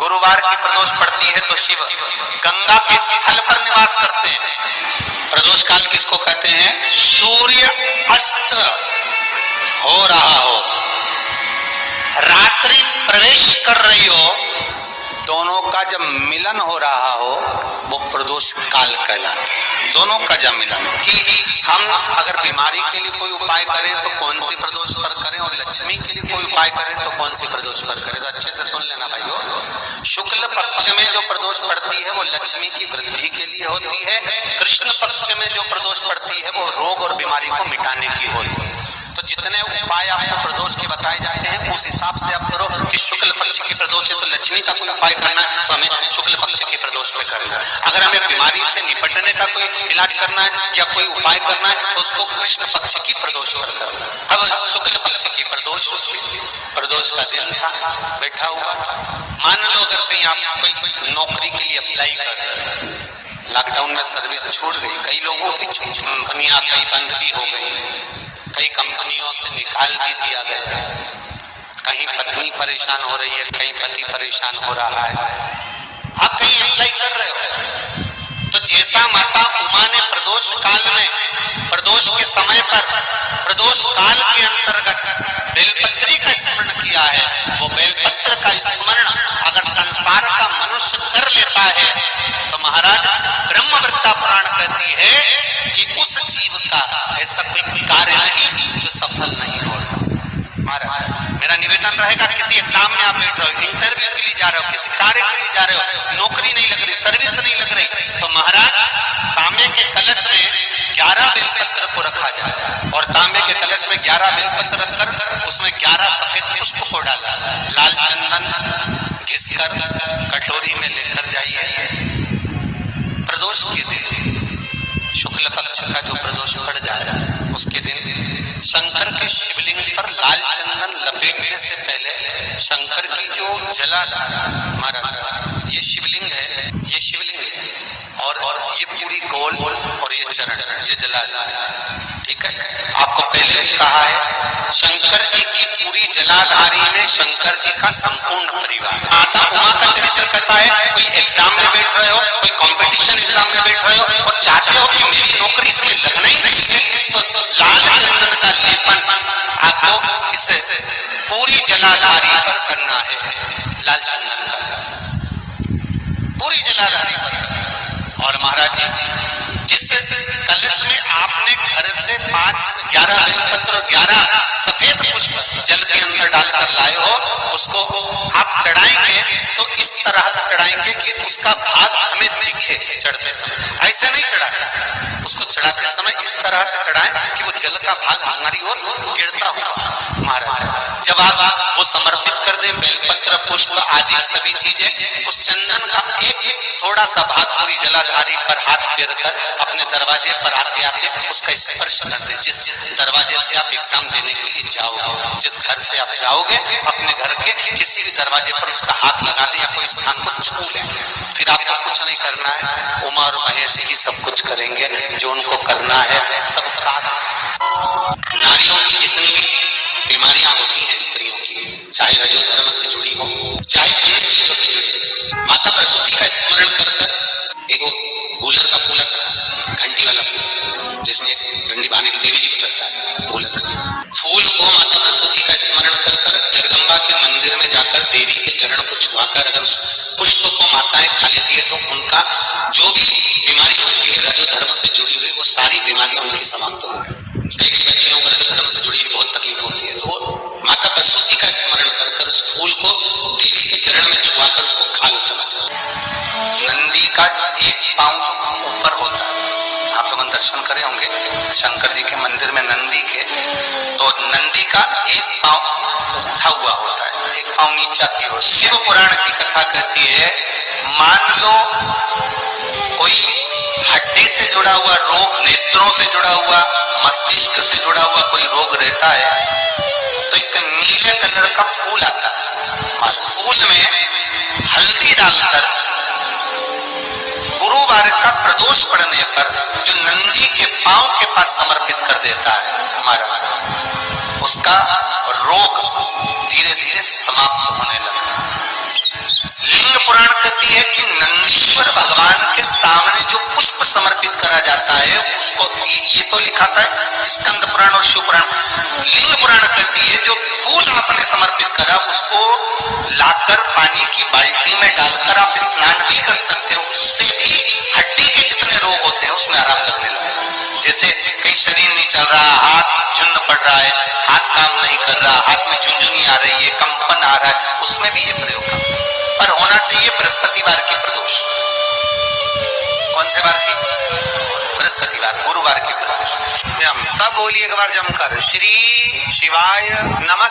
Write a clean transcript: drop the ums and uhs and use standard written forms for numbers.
गुरुवार की प्रदोष पड़ती है तो शिव गंगा के स्थल पर निवास करते हैं। प्रदोष काल किसको कहते हैं? सूर्य अस्त हो रहा हो, रात्रि प्रवेश कर रही हो, दोनों का जब मिलन हो रहा हो वो प्रदोष काल कहलाता है। दोनों का जब मिलन कि हम अगर बीमारी के लिए कोई उपाय करें तो कौन सी प्रदोष पर करें, और लक्ष्मी के लिए कोई उपाय करें तो कौन सी प्रदोष पर करें। तो अच्छे से सुन लेना भाइयों, शुक्ल पक्ष में जो प्रदोष पड़ती है वो लक्ष्मी की वृद्धि के लिए होती है, कृष्ण पक्ष में जो प्रदोष पड़ती है वो रोग और बीमारी को मिटाने की होती है। तो जितने उपाय आपको प्रदोष के बताए जाते हैं उस हिसाब से आप करो कि शुक्ल पक्ष की प्रदोष है तो लक्ष्मी का कोई उपाय करना है तो हमें शुक्ल पक्ष की प्रदोष में करना है। अगर हमें बीमारी से निपटने का कोई इलाज करना है या कोई उपाय करना है तो उसको कृष्ण पक्ष की प्रदोष पर करना है। अब शुक्ल पक्ष की प्रदोष, प्रदोष का दिन था, बैठा हुआ था। मान लो अगर कहीं आप कोई नौकरी के लिए अप्लाई कर रहे हैं, लॉकडाउन में सर्विस छूट गई, कई लोगों की कंपनियां कई बंद भी हो गई, कई कंपनियों से निकाल भी दिया गया, कहीं पत्नी परेशान हो रही है, कहीं पति परेशान हो रहा है, आप कहीं अप्लाई कर रहे हो तो जैसा माता उमा ने प्रदोष काल में, प्रदोष के समय पर, प्रदोष काल के अंतर्गत बेलपत्री का स्मरण किया है, वो बेलपत्र का स्मरण अगर संसार का मनुष्य कर लेता है तो महाराज ब्रह्मवृत्ता पुराण कहती है कि उस जीव का ऐसा कोई कार्य नहीं जो सफल नहीं होगा। महाराज मेरा निवेदन रहेगा, किसी एग्जाम में आप बैठ रहे हो, इंटरव्यू के लिए जा रहे हो, किसी कार्य के लिए जा रहे हो, नौकरी नहीं लग रही, सर्विस नहीं लग रही, तो महाराज तांबे के कलश में 11 बेलपत्र को रखा जाए और तांबे के कलश में 11 बेलपत्र रखकर उसमें 11 सफेद पुष्प को डाला, लाल चंदन घिसकर कटोरी में लेकर जाइए। प्रदोष के दिन, शुक्ल पक्ष का जो प्रदोष पड़ जाए उसके दिन शंकर के शिवलिंग पर लाल चंदन लपेटने से पहले शंकर की जो जलाधारा, महाराज ये शिवलिंग है, ये शिवलिंग है और ये पूरी गोल और ये चरण, ये जलाधारा, ठीक है। आपको पहले भी कहा है शंकर जी की पूरी जलाधारी में शंकर जी का संपूर्ण परिवार। माता उमा का चरित्र कहता है कोई एग्जाम में बैठ रहे हो, कोई कंपटीशन एग्जाम में बैठ रहे हो और चाहते हो कि मेरी नौकरी इसमें लगना ही नहीं है तो लाल चंदन का लेपन आपको इस पूरी जलाधारी पर करना है, लाल चंदन का पूरी जलाधारी पर करना। और महाराज जी जिस कलश में आपने घर से 11 बेलपत्र 11 सफेद पुष्प जल के अंदर डालकर लाए हो, उसको आप चढ़ाएंगे तो इस तरह से चढ़ाएंगे कि उसका भाग हमें दिखे चढ़ते समय, ऐसे नहीं चढ़ाए, उसको चढ़ाते समय इस तरह से चढ़ाएं कि वो जल का भाग हमारी ओर गिरता हुआ। महाराज जब आप वो समर्पित कर दे बेलपत्र पुष्प आदि सभी चीजें, उस चंदन का एक थोड़ा सा भाग पूरी जलाधारी पर हाथ फेर कर अपने दरवाजे पर आते आते उसका स्पर्श कर दे। जिस दरवाजे से आप एग्जाम देने के लिए जाओगे, जिस घर से आप जाओगे, अपने घर के किसी भी दरवाजे पर उसका हाथ लगा दे या कोई स्थान को छू ले। फिर आपको कुछ नहीं करना है, उमा और महेश ही सब कुछ करेंगे जो उनको करना है। सब साथ नारियों की जितनी भी बीमारियां होती हैं स्त्रियों की, चाहे रजो धर्म से जुड़ी हो चाहे अन्य चीजों से जुड़ी, माता प्रसूति का स्मरण कर एक गुलर का फूल आता, घंटी वाला फूल जिसमें डंडी बांध के देवी जी को चढ़ता है, फूल को माता प्रसूति का स्मरण कर जगदम्बा के मंदिर में जाकर देवी के चरण को छुआकर अगर उस पुष्प को माताएं खा लेती है तो उनका जो भी बीमारी होती है रजो धर्म से जुड़ी हुई वो सारी बीमारियां उनकी समाप्त होती है। कई बच्चियों को रजो धर्म से जुड़ी बहुत तकलीफ होती है तो माता प्रसूति का स्मरण कर उस फूल को देवी के चरण में छुआकर उसको खा लो चला। नंदी का एक पांव जो ऊपर होता है, आप लोग दर्शन करे होंगे शंकर जी के मंदिर में नंदी के, तो नंदी का एक पांव उठा हुआ होता है, एक पांव नीचा की ओर। शिव पुराण की कथा कहती है मान लो कोई हड्डी से जुड़ा हुआ रोग, नेत्रों से जुड़ा हुआ, मस्तिष्क से जुड़ा हुआ कोई रोग रहता है तो एक नीले कलर का फूल आता है, फूल में हल्दी डालकर गुरुवार का प्रदोष पड़ने पर जो नंदी के पांव के पास समर्पित कर देता है हमारा, उसका रोग धीरे धीरे समाप्त होने लगता है। लिंग पुराण कहती है कि नंदीश्वर भगवान के सामने जो पुष्प समर्पित करा जाता है उसको, ये तो लिखा था स्कंद पुराण और शिव पुराण। लिंग पुराण कहती है जो फूल आपने समर्पित करा उसको लाकर पानी की बाल्टी में डालकर आप स्नान भी कर सकते हो, उससे भी हड्डी के जितने रोग होते हैं उसमें आराम लगने लगेगा। जैसे कहीं शरीर नहीं चल रहा, हाथ झुंड पड़ रहा है, हाथ काम नहीं कर रहा, हाथ में झुंझुनी आ रही है, कंपन आ रहा है, उसमें भी ये प्रयोग पर होना चाहिए बृहस्पतिवार की प्रदोष। कौन से वार की? बृहस्पतिवार, गुरुवार की प्रदोष। हम सब बोलिए एक बार जमकर, श्री शिवाय नमस्ते।